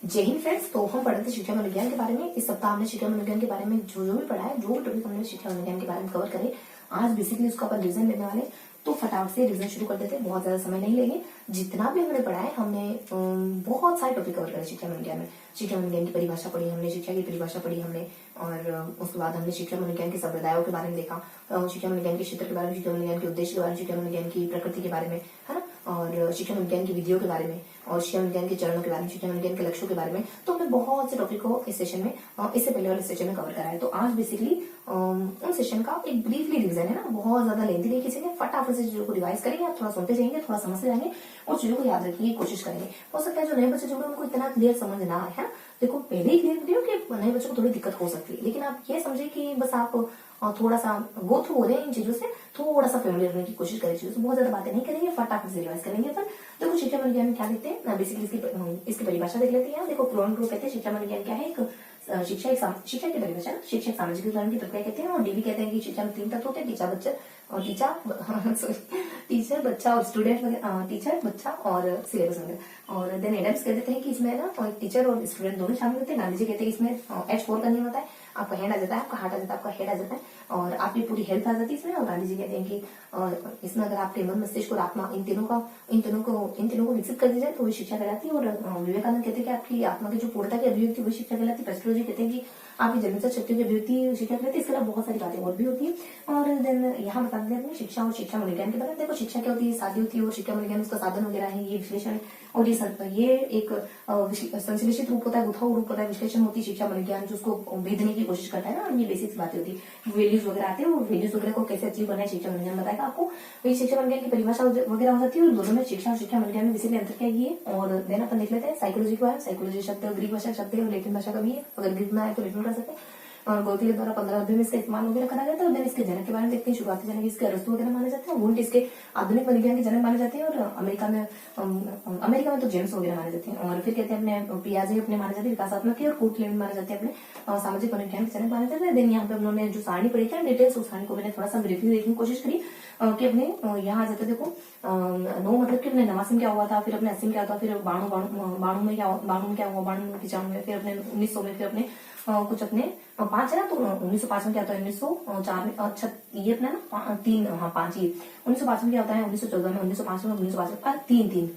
जय हिंद फ्रेंड्स। तो हम पढ़ते थे शिक्षा मनोविज्ञान के बारे में। इस सप्ताह हमने शिक्षा मनोविज्ञान के बारे में जो भी पढ़ा है, जो भी टॉपिक हमने शिक्षा मनोविज्ञान के बारे में कवर करे, आज बेसिकली उसका अपन रिविजन लेने वाले। तो फटाफट से रिविजन शुरू कर देते हैं, बहुत ज्यादा समय नहीं लेंगे। जितना भी हमने पढ़ा है, हमने बहुत सारे टॉपिक कवर करे शिक्षा मनोविज्ञान में। शिक्षा मनोविज्ञान की परिभाषा पढ़ी हमने, शिक्षा की परिभाषा पढ़ी हमने, और उसके बाद हमने शिक्षा मनोविज्ञान के संप्रदायों के बारे में देखा, शिक्षा मनोविज्ञान के क्षेत्र के बारे में, शिक्षा मनोविज्ञान के उद्देश्य के बारे में, शिक्षा मनोविज्ञान की प्रकृति के बारे में, है ना, और शिक्षा विज्ञान की विधियों के बारे में, और शिक्षा विज्ञान के चरणों के बारे में, शिक्षा विज्ञान के लक्ष्यों के बारे में। तो हमने बहुत से टॉपिक को इस सेशन में, इससे पहले वाले सेशन में कवर करा है। तो आज बेसिकली उन सेशन का एक ब्रीफली रिवीजन है ना, बहुत ज्यादा लेंथी नहीं खींचेंगे, फटाफट से चीजों को रिवाइज करेंगे। आप थोड़ा सुनते जाएंगे, थोड़ा समझते जाएंगे और चीजों को याद रखने की कोशिश करेंगे। हो सकता है जो नए बच्चे जुड़े उनको इतना क्लियर समझ ना आए, है ना। देखो, पहले ही क्लियर करियो कि नए बच्चों को थोड़ी दिक्कत हो सकती है, लेकिन आप ये समझे कि बस आप थोड़ा सा गो थ्रू हो रहे हैं इन चीजों से, थोड़ा सा फेमिलियर होने की कोशिश करें चीजों से। बहुत ज्यादा बातें नहीं करेंगे, फटाफट से रिवाइज करेंगे अपन। देखो, शिक्षा मनोविज्ञान में क्या देखते हैं, बेसिकली इसकी परिभाषा देख लेते हैं। देखो, प्रोन ग्रुप कहते हैं शिक्षा मनोविज्ञान क्या है, एक शिक्षा की परिभाषा, शिक्षक सामाजिक विज्ञान की प्रक्रिया कहते हैं। और डीबी कहते हैं कि शिक्षा में 3 तत्व होते हैं, टीचर बच्चा और स्टूडेंट, टीचर बच्चा और सिलेबस वगैरह। और देन एडम्स कह देते हैं कि इसमें ना टीचर और स्टूडेंट दोनों शामिल होते हैं। गांधी जी कहते हैं इसमें H4 का नियम होता है, आपका हैंड आ जाता है, आपका हार्ट आ जाता है, आपका हेड आ जाता है, और आपकी पूरी हेल्थ आ जाती है इसमें। और गांधी जी कहते हैं कि इसमें अगर आपके मन, मस्तिष्क और आत्मा इन तीनों को विकसित कर दी जाए तो वही शिक्षा कहलाती है। और विवेकानंद कहते हैं कि आपकी आत्मा की जो पूर्णता की अभिव्यक्ति वही शिक्षा कहलाती है। पेस्ट्रोलॉजी कहते हैं कि आपकी जन्मजात शक्तियों की अभिव्यक्ति शिक्षा कहलाती है। इसके अलावा बहुत सारी बातें और भी होती है। और देन यहाँ बता देते हैं शिक्षा और शिक्षा मनोविज्ञान के बारे में। देखो, शिक्षा क्या होती है, साध्य होती है, और शिक्षा मनोविज्ञान उसका साधन वगैरह है, ये विश्लेषण, और ये एक संश्लेषित रूप होता है, गुथाऊ रूप होता है, विश्लेषण होती है शिक्षा मनोविज्ञान, जो उसको भेदने की कोशिश करता है ना। ये बेसिक्स बातें होती है, वैल्यूज वगैरह आते हैं, वो वैल्यूज वगैरह को कैसे अचीव करना है शिक्षा मनोविज्ञान बताएगा आपको। वही शिक्षा मनोविज्ञान की परिभाषा वगैरह हो जाती है। और दोनों में शिक्षा और शिक्षा मनोविज्ञान में बेसिकली अंतर क्या है, और देन अपन देख लेते हैं साइकोलॉजी के बारे में। साइकोलॉजी शब्द ग्रीक भाषा शब्द है और लैटिन भाषा का भी है, अगर ग्रीक में आए तो लैटिन कर सकते हैं। और गौतम द्वारा 15 अध्याय में इसका इस्तेमाल वगैरह करा जाता है। और देन इसके जनक के बारे में देखते हैं। शुरुआती जनक इसके अरस्तु वगैरह माने जाते हैं, वुंट इसके आधुनिक विज्ञान के जनक माने जाते हैं। और अमेरिका में तो जेम्स वगैरह माने जाते हैं। और फिर कहते हैं अपने पियाजे अपने माने जाते हैं विकासात्मक के, और कोट लेविन माने जाते हैं अपने सामाजिक मनोविज्ञान के जनक माने जाते हैं। देन यहाँ पे उन्होंने जो सारणी पढ़ी थी डिटेल्स, उस सारणी को मैंने थोड़ा सा ब्रीफली देखने की कोशिश करी कि अपने यहाँ आ जाते देखो 9 मतलब कि अपने 89 में क्या हुआ था, फिर अपने 80 में क्या था, फिर 92 में क्या हुआ, 95 में, फिर अपने 1900 में, फिर अपने कुछ अपने 5 है ना। तो 1905 में क्या होता है, 1904 में, अच्छा ये अपना ना 3, हाँ 5 ही। 1905 में क्या होता है, 1914 में, 1905 में, 1905 में 3।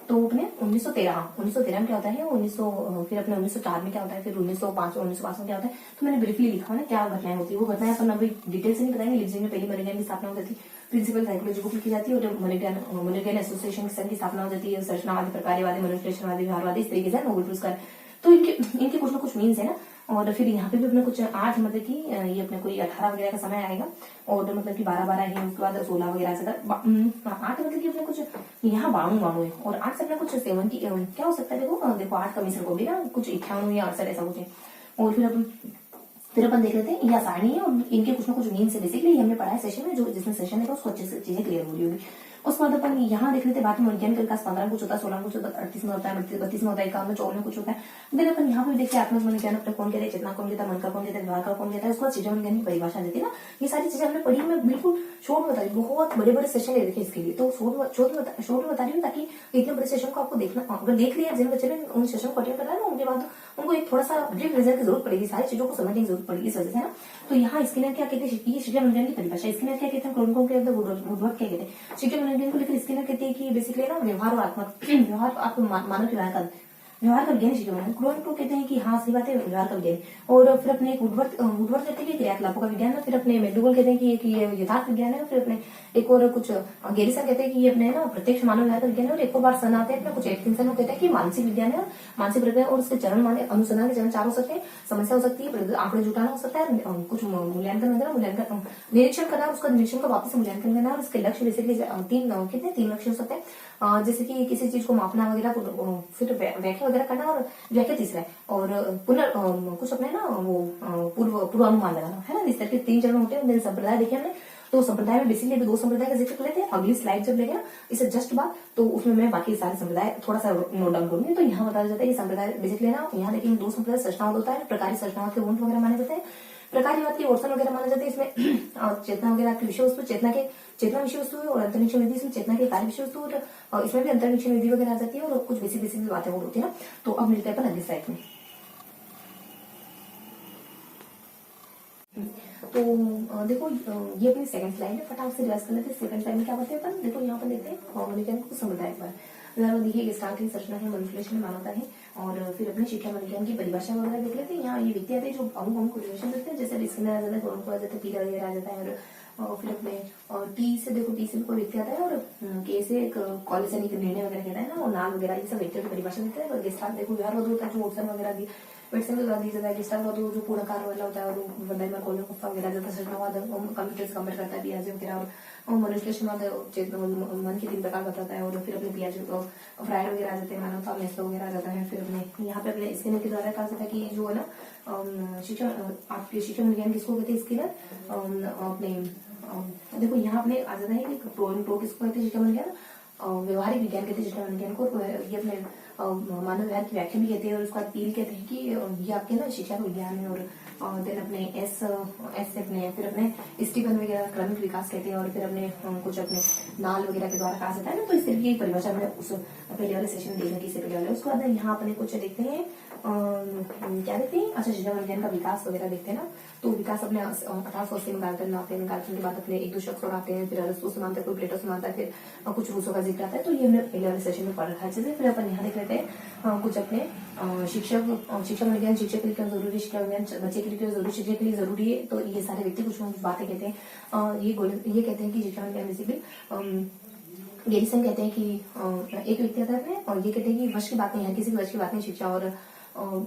तो अपने 1913 में क्या होता है, 1900, फिर अपने 1904 में क्या होता है, फिर 1905 में क्या होता है। तो मैंने ब्रीफली लिखा है ना क्या घटनाएं होती है। वो घटनाएं अपन अभी डिटेल से नहीं बताएंगे। लिप्जिग में पहली मनोविज्ञान की स्थापना हो जाती है, प्रिंसिपल साइकोलॉजी बुक लिखी जाती है, और मनोविज्ञान एसोसिएशन संघ की स्थापना हो जाती है, संरचनावादी, प्रकार्यवादी, मनोविश्लेषणवादी, व्यवहारवादी, इस तरीके से नोबेल पुरस्कार। तो इनके कुछ ना कुछ मीन्स है ना। और फिर यहाँ पे भी अपने कुछ 8 मतलब कि ये अपने कोई 18 वगैरह का समय आएगा, और मतलब कि 12 है, उसके बाद 16 वगैरह से 8 मतलब कि अपने कुछ यहाँ 92 है, और 8 से अपने कुछ 70 क्या हो सकता है। देखो 8 का मिश्रण को भी ना कुछ 51 या 68 ऐसा कुछ है। और फिर अपन देख लेते हैं, यह सारणी है और इनके कुछ ना कुछ मीन से बेसिकली हमने पढ़ा है सेशन में। जो जिसने सेशन देखा उसको अच्छे से चीजें क्लियर हो रही होगी। उसके बाद अपन यहाँ देख लेते हैं बात मनोविज्ञान का विकास 15 में कुछ होता है, 16 में कुछ होता है, 38 में होता है, 32 में होता है, 51 में, 54 में कुछ होता है। देन अपन यहाँ पे देखते हैं आत्म मनोविज्ञान अपने कौन कहते हैं, चेतना कौन कहता है, मन का कौन कहता है, व्यवहार का कौन कहता है। उसके बाद शिक्षा मनोविज्ञान की परिभाषा देती है ना। ये सारी चीजें हमने पढ़ी, मैं बिल्कुल शॉर्ट में बता रही हूँ, बहुत बड़े बड़े सेशन ले रखे इसके लिए। तो शॉर्ट में बता रही हूँ ताकि इतने बड़े सेशन को आपको देखना, अगर देख लिया जिन बच्चे ने उन सेशन को अटेंड करना है ना, उनके बाद उनको एक थोड़ा सा ब्रीफ रिजल्ट की जरूरत पड़ेगी, सारी चीजों को समझने की जरूरत पड़ेगी इस वजह से ना। तो यहाँ इसके लिए क्या कहते हैं, ये शिक्षा मनोविज्ञान की परिभाषा। इसके लिए क्या कहते हैं, क्रोनकोम के वुडवर्ड क्या कहते हैं शिक्षा मनोविज्ञान को लेकर। इसके लिए कहते हैं कि बेसिकली ना व्यवहार और व्यवहार आपको मानव व्यवहार का विज्ञान शिक्षा मनोविज्ञान। क्रोन को कहते हैं कि हाँ सही बात है, व्यवहार का विज्ञान। और फिर अपने वुडवर्ड कहते हैं कि क्रियाकलापों का विज्ञान है। फिर अपने मेडुगल कहते हैं कि ये यथार्थ विज्ञान है। फिर अपने एक और कुछ गेरिसन कहते हैं कि ये अपने ना प्रत्यक्ष मानव व्यवहार का विज्ञान है। और एक और बार सन आते हैं अपने कुछ एटकिंसन कहते हैं कि मानसिक विज्ञान है, मानसिक प्रक्रिया। और उसके चरण माने अनुसंधान के चरण 4 हो सकते हैं, समस्या हो सकती है, आंकड़े जुटाना हो सकता है, कुछ मूल्यांकन वगैरह, निरीक्षण करना, उसका निरीक्षण का वापस मूल्यांकन करना। और उसके लक्ष्य बेसिकली 3 लक्ष्य हो सकते हैं, जैसे कि किसी चीज को मापना वगैरह, फिर व्याख्या वगैरह करना, और व्याख्या तीसरा है, और कुछ अपने ना वो पूर्वानुमान लगाना, है ना। इस तरह के 3 चरण होते हैं। संप्रदाय देखे हमने, तो संप्रदाय में बेसिकली 2 संप्रदाय का जिक्र कर लेते हैं। अगली स्लाइड जब लेंगे ना इसे जस्ट बाद, तो उसमें मैं बाकी सारे संप्रदाय थोड़ा सा नोट डाउन करूंगी। तो यहाँ बताया जाता है कि संप्रदाय बेसिकली ना, यहाँ देखेंगे 2 संप्रदाय, संरचनावाद होता है, प्रकार संरचनावाद के गुण वगैरह माने जाते हैं। प्रकार्यवाद के वर्षन वगैरह माना जाता है इसमें। चेतना वगैरह आपकी विषय वस्तु, चेतना विषय वस्तु है, और अंतरिक्ष विधि इसमें चेतना के कार्य विषय वस्तु, और इसमें भी अंतरिक्ष विधि वगैरह आ जाती है, और कुछ बेसिक बेसिक बातें और होती है ना। तो अब मिलते हैं अपन अगली स्लाइड में। तो देखो ये अपनी सेकंड स्लाइड है, फटाफट से रिवाइज कर लेते हैं। सेकंड स्लाइड में क्या करते हैं अपन, देखो यहाँ पर देखते हैं मनोविज्ञान को समझाया एक बार। देखिए स्टार्टिंग संरचना है, मनुष्य मानवता है, और फिर अपने शिक्षा मनोविज्ञान की परिभाषा वगैरह देख लेते हैं। यहाँ ये व्यक्ति आते हैं जो अमुक रिलेशन देते हैं, जैसे स्किनर आ जाता है, को आ जाता है, पीला वगैरह आ जाता है, और फिर अपने टी से देखो, टी से कोई व्यक्ति आता है, और के से एक कॉलेज से निर्णय वगैरह कहता है ना, और नाल वगैरह ये सब व्यक्तियों की परिभाषा देते हैं। और गेस्टार देखो व्यवहार वधु होता है, जो वोटसन वगैरह दी वेटसन वगैरह दी जाता है। गेस्टार वधु जो पूर्णकार वाला होता है, और वंदाइमा कोलों कुफ्फा वगैरह जाता है। सृजनावाद कंप्यूटर से कंपेयर करता है पियाजे वगैरह, और मनुष्यवाद मन के 3 प्रकार बताता है, और फिर अपने पियाजे फ्राइड वगैरह आ जाते हैं, मानवता मेस्लो वगैरह आ जाता है। फिर अपने यहाँ पे अपने स्किनर के द्वारा कहा जाता है कि जो है ना शिक्षा, आपके शिक्षा विज्ञान किसको कहते हैं, स्किनर अपने देखो यहाँ अपने आ जाता है कि प्रो किसको कहते हैं, शिक्षा विज्ञान व्यवहारिक विज्ञान कहते हैं शिक्षा विज्ञान को। ये अपने मानव व्यवहार की व्याख्या भी कहते हैं, और उसका पील कहते हैं कि ये आपके ना शिक्षा विज्ञान है। और देन अपने एस से अपने फिर अपने स्टीफन वगैरह क्रमिक विकास कहते हैं, और फिर अपने कुछ अपने नाल वगैरह के द्वारा कहा जाता है ना। तो इस तरीके की परिभाषा में उस पहले वाले सेशन में देखने की इससे पहले वाले। उसके बाद यहाँ अपने कुछ देखते हैं क्या देखते हैं, अच्छा शिक्षा विज्ञान का विकास वगैरह देखते हैं ना। तो विकास अपने 1880 में गार्टन आते हैं, गार्टन के बाद अपने एक दो शख्स और आते हैं, फिर अरस्तु से मानता है, कोई प्लेटो से मानता है, फिर कुछ रूसों का जिक्र आता है। तो ये हमने पहले वाले सेशन में पढ़ रखा है अच्छे से। फिर अपन यहाँ देख लेते हैं कुछ अपने शिक्षा विज्ञान शिक्षक के लिए क्यों जरूरी, शिक्षा विज्ञान बच्चे के लिए क्यों जरूरी, शिक्षक के लिए जरूरी है। तो ये सारे व्यक्ति कुछ बातें कहते हैं। ये कहते हैं कि शिक्षा विज्ञान बेसिकली गेरिसन कहते हैं कि एक व्यक्ति आता है, और ये कहते हैं कि वश की बात नहीं है, किसी की वश की बात नहीं शिक्षा, और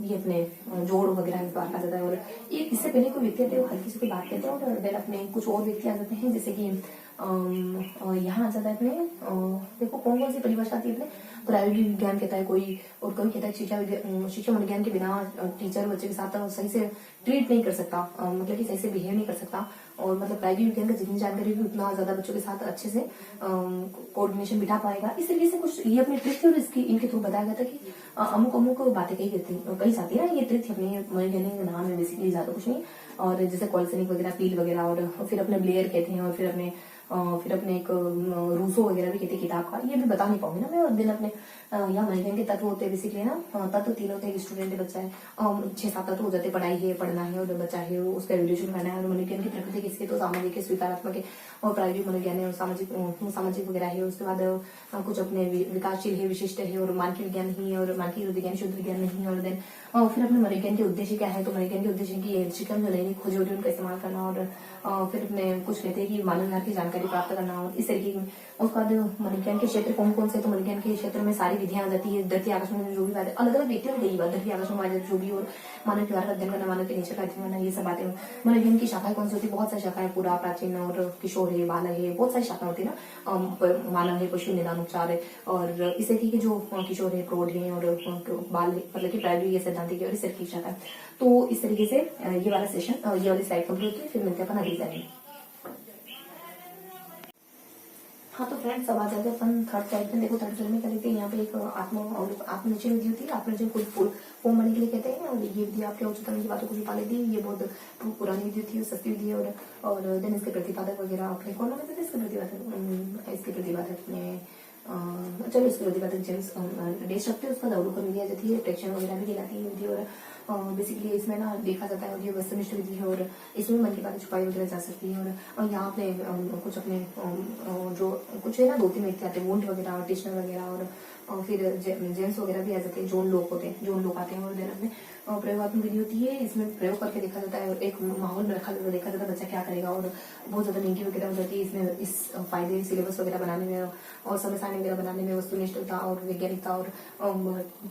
ये अपने जोड़ वगैरह इस बात आ जाता है। और ये इससे पहले कोई व्यक्ति आते हैं, हर किसी को बात कहते हैं, और देन अपने कुछ और व्यक्ति आ जाते हैं, जैसे कि यहाँ आ जाता है अपने देखो कौन सी परिभाषा आती है अपने प्रायोगिक विज्ञान कहता है कोई, और कोई कहता है शिक्षा विज्ञान के बिना टीचर बच्चे के साथ सही से ट्रीट नहीं कर सकता, मतलब कि सही से बिहेव नहीं कर सकता, और मतलब प्रायोगिक विज्ञान का जितनी जानकारी भी उतना ज्यादा बच्चों के साथ अच्छे से कोऑर्डिनेशन बिठा पाएगा। इस तरीके से कुछ ये अपने ट्रिक थी, और इसकी इनके थ्रू बताया गया था कि अमुक बातें कही जाती है ना। ये ट्रिक थी अपने मनोविज्ञान नाम है बेसिकली, ज्यादा कुछ नहीं। और जैसे कॉल्सनिक वगैरह, पील वगैरह, और फिर अपने ब्लेयर कहते हैं, और फिर अपने एक रूसो वगैरह भी कहते हैं किताब का, ये भी बता नहीं पाऊंगी ना मैं। और दिन अपने यहाँ मनोविज्ञान के तत्व होते हैं बेसिकली ना, तत्व 3 होते हैं, स्टूडेंट है, बच्चा है, 6-7 तत्व हो जाते हैं, पढ़ाई है, पढ़ना है, और बच्चा है उसका एवोल्यूशन करना है। और मनोविज्ञान की प्रकृति किसकी, तो सामाजिक है, स्वीकारात्मक है, और प्रायोगिक मनोविज्ञान है, और सामाजिक वगैरह है। उसके बाद कुछ अपने विकासशील है, विशिष्ट है, और मानकीय विज्ञान नहीं है, और मानकीय विज्ञान शुद्ध विज्ञान नहीं है। और देन फिर अपने मनोविज्ञान के उद्देश्य क्या है, तो मनोविज्ञान के उद्देश्य की शिक्षा जो नई खोज हो रही है उनका इस्तेमाल करना, और फिर अपने कुछ कहते हैं कि मानव व्यवहार की जानकारी प्राप्त करना, और इस तरीके की। उसके बाद मनोविज्ञान के क्षेत्र कौन से, तो मनोविज्ञान के क्षेत्र में सारी विधियां आ जाती है, धरती आकाश में जो भी बात है, अलग अलग व्यक्तियों में गई बात, धरती आकाश में जो भी, और मानव व्यवहार का अध्ययन करना, मानव के नेचर का अध्ययन करना, ये सब बातें। मनोविज्ञान की शाखाएं कौन सी होती है, बहुत सारी शाखाएं, पूरा, प्राचीन, और किशोर है, बालक है, बहुत सारी शाखाएं होती है ना। मानव है, पशु निदान उपचार है, और इस तरीके के जो किशोर है, प्रौढ़ है, और बाल है, मतलब की प्रायोगिक सैद्धांतिक, और इस तरीके की शाखा। तो इस तरीके से ये वाला सेशन, ये वाली स्लाइड कंप्लीट होती है। फिर मिलते हैं अपन अगली स्लाइड में। हाँ तो फ्रेंड्स, अब आ जाते हैं अपन थर्ड स्लाइड में। देखो थर्ड स्लाइड में क्या देखते हैं, यहाँ पे एक आत्मनिश्चय विधि होती है, आत्मनिश्चय खुद फॉर्म बनने के लिए कहते हैं। और ये विधि आपके उच्चतम की बातों को छुपा लेती है, ये बहुत पुरानी विधि होती है, सस्ती विधि है। और देन इसके प्रतिपादक वगैरह अपने कौन में थे, इसके प्रतिपादक में चलो इसके प्रतिपादक जेम्स डेस रखते हैं। उसका अवलोकन विधि आ जाती है, प्रेक्षण वगैरह भी कहलाती है विधि। और बेसिकली इसमें ना देखा जाता है, और ये वस्तुनिष्ठ विधि है, और इसमें मन की बातें छुपाई वगैरह जा सकती है। और यहाँ पे कुछ अपने जो कुछ है ना 2-3 व्यक्ति आते हैं, वोल्ट वगैरह, टिश्नर वगैरह, और फिर जेम्स वगैरह भी आ जाते हैं, जोन लोग होते हैं, जोन लोग आते हैं। और देन अपने प्रयोगात्मक विधि होती है, इसमें प्रयोग करके देखा जाता है, और एक माहौल में रखा जाता है, देखा जाता है बच्चा क्या करेगा। और बहुत ज्यादा महंगी वगैरह हो जाती है इसमें, इस फायदे सिलेबस वगैरह बनाने में, और समय सारणी वगैरह बनाने में, वस्तुनिष्ठता और वैज्ञानिकता, और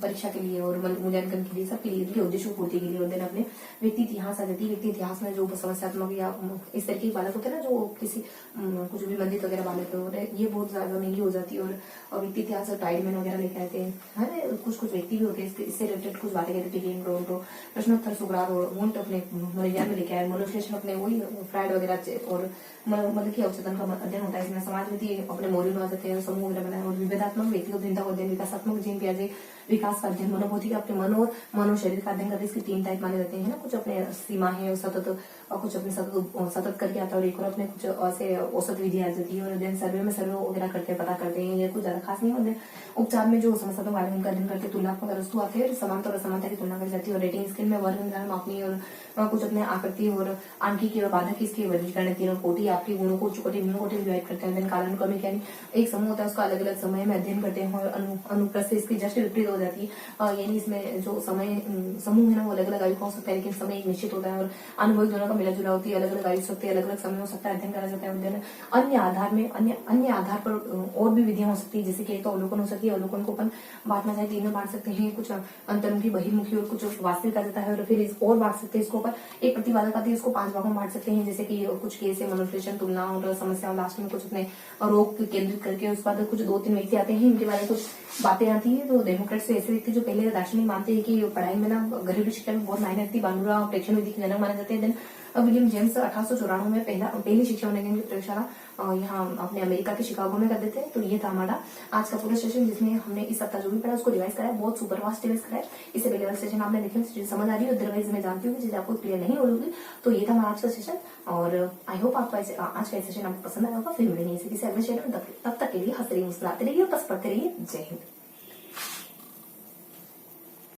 परीक्षा के लिए, और मूल्यांकन के लिए, सबके लिए, उद्देश्य पूर्ति के लिए। और देन अपने व्यक्ति इतिहास आ जाती है, व्यक्ति इतिहास में जो समस्यात्मक या इस तरीके के बालक होते हैं ना, जो किसी कुछ भी मंदिर वगैरह बालक होते हैं, ये बहुत ज्यादा महंगी हो जाती है। और व्यक्ति इतिहास टाइडमैन वगैरह लेके आते हैं, है ना। कुछ व्यक्ति भी होते हैं इससे रिलेटेड कुछ बातें कहते हैं, प्रश्नोत्तर सुग्रार और वोंट अपने मनोविज्ञान में लेके आए, मनोविश्लेषण अपने वही फ्राइड वगैरह, और मतलब की औचतन का अध्ययन होता है इसमें। समाज विधि अपने मॉड्यूल आ जाते हैं, समूह वगैरह बनाए, और विभेदात्मक व्यक्तिगत भिन्नता का अध्ययन, विकासात्मक जीन पियाजे विकास का अध्ययन, मनोभौतिक अपने मनो शरीर का अध्ययन करते हैं। इसके 3 टाइप माने जाते हैं ना, कुछ अपने सीमा है, सतत और कुछ अपने सतत करके आता है, और एक और अपने कुछ ऐसे औसत विधि आ जाती है, और देन सर्वे में सर्वे वगैरह करते हैं, पता करते हैं, ये कुछ ज्यादा खास नहीं होते। उपचार में जो समस्या तो बारे में का अध्ययन करते, तुलनात्मक वस्तु आते हैं, समानता और असमानता की तुलना की जाती है, और रेटिंग स्केल में वर्ग निर्धारण मापनी और कुछ अपने आकृति और आंखिकी और बाधक इसके वर्गीकरण, तीनों कोटि आपकी गुणों को उच्च कोटि निम्न कोटि में डिवाइड करते हैं। देन कालानुक्रमिक यानी एक समूह होता है, उसका अलग अलग समय में अध्ययन करते हैं, और अनुप्रस्थ इसकी जस्ट विपरीत हो जाती है, यानी इसमें जो समय समूह है ना वो अलग अलग आयु का हो सकता है, लेकिन समय एक निश्चित होता है, और अनुभवी दोनों का मिला जुला होती है, अलग अलग आयु सकती है, अलग अलग समय हो सकता है, अध्ययन करा जाता है। अन्य आधार में अन्य आधार पर और भी विधियां हो सकती है, जैसे कि एक तो अवलोकन हो सकती है, अवलोकन को अपन बांटना चाहे तीन में बांट सकते हैं, कुछ अंतर्मुखी बहिर्मुखी और कुछ वास्तविक आ जाता है, और फिर और बांट सकते हैं इसको ऊपर एक प्रतिपादक आती है, इसको 5 भागों में बांट सकते हैं, जैसे कि कुछ केस है मनोविश्लेषण, तुलना और समस्या, और लास्ट में कुछ अपने रोग केंद्रित करके उसके बाद कुछ 2-3 व्यक्ति आते हैं, इनके बारे में कुछ बातें आती है। तो डेमोक्रेट से ऐसे व्यक्ति जो पहले दार्शनिक मानते हैं कि पढ़ाई में ना घरेलू शिक्षा में बहुत मायने रखती, बानुरा प्रेक्षण विधि के जनक माने जाते हैं। देन विलियम जेम्स 1894 में पहली शिक्षा उन्नयन की प्रयोगशाला यहाँ अपने अमेरिका के शिकागो में कर देते हैं। तो ये था हमारा आज का पूरा सेशन, जिसमें हमने इस सप्ताह जो भी पढ़ा उसको रिवाइज कराया, बहुत सुपर फास्ट रिवाइज कराया। इससे पहले वाला सेशन आपने देखे, चीजें समझ आ रही है, अदरवाइज मैं जानती हूँ कि चीजें आपको क्लियर नहीं होगी। तो ये था हमारा आज का सेशन, और आई होप आपको आज का सेशन आपको पसंद आया होगा। फिर मिलेंगे इसी किसी अगले सेशन में, तब तक के लिए हंस रहिए, मुस्कुराते रहिए, बस पढ़ते रहिए। जय हिंद।